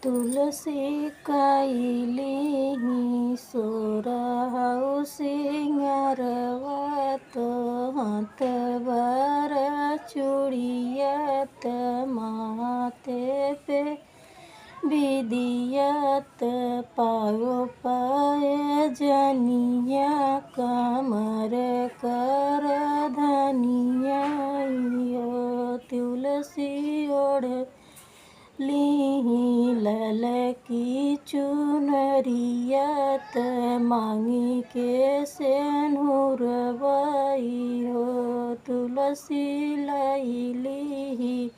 तुलसी काइलिही सोरहु सिंगारवत हाथ चूड़ियत माथे पे विदियत पायो पाए जनिया कमर कर धनिया यो तुलसी ओढ़ लीही ललकी चुनरियत मांगी के सेनुरवई हो तुलसी लैली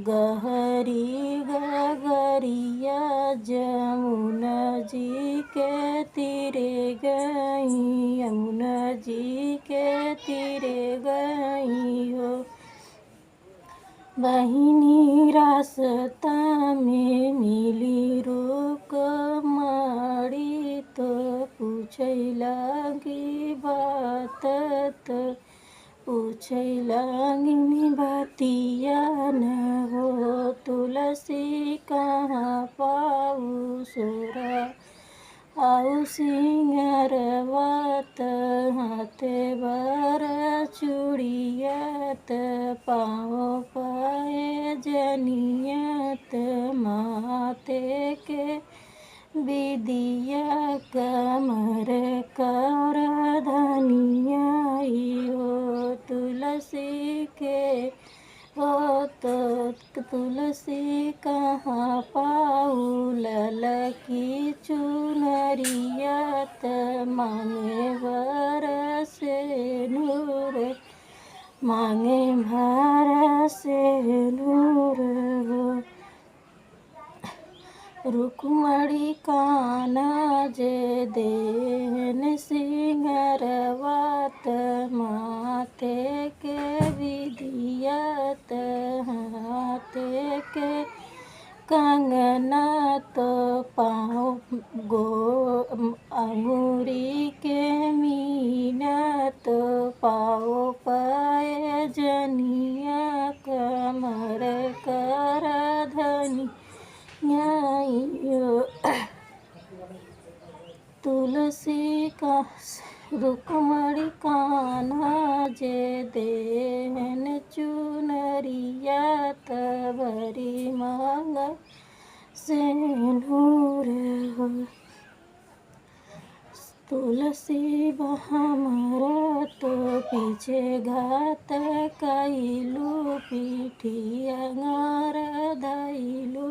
गहरी गगरिया जमुना जी के तीरे गई यमुना जी के तीरे गई हो बहिनी रास्ता में मिली रुक माड़ी तो पूछे लगी बात तो पूछे लगी बतिया न हो तुलसी कहाँ पाऊ सोरा आऊ सिंगारवत हाथे बर चूड़ियत पाँव पाए जनियत माथे के विदिया कमर कर धनिया हो तुलसी के हो तो तुलसी कहाँ पाऊ ललकी चुनरियत मांगे वर से नूर मांगे भर से नूर हो रुक्मणी काना जे देन सिंगारवत माथे के विदियत हाथे के कंगना तो पाँव अंगूरी के मीना तो पाँव पाए जनिया कमर कर धनी तुलसी का रुक्मणी कान्हा जे देहन चुनरियत भरी मांग से नूर हो तुलसी हमर तो पीछे घात कैलू पीठिया गार धैलू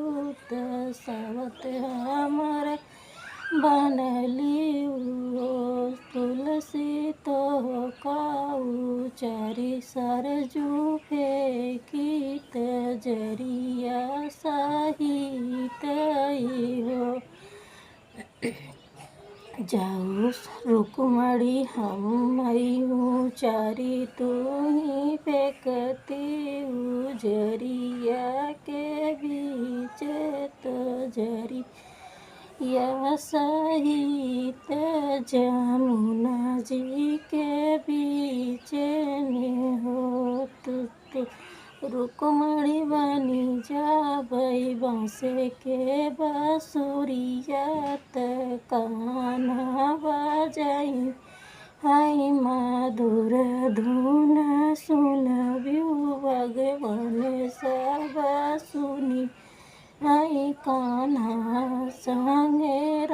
तो सवत हमर बनली हो तुलसी तो काऊ चारी सरजू फेंकित जरिया सहित हो जाऊ रुक्मणी हम चारी तू ही फेंकती जरिया के बीच तो जरिया सहित जमुना जी के बीच में हो रुक्मणी बनी जाबई बाँसे के बाँसुरियत कान्हा बजाई हाय मधुर धुन सुनबियु भगवान सब सुनी हाय कान्हा संगे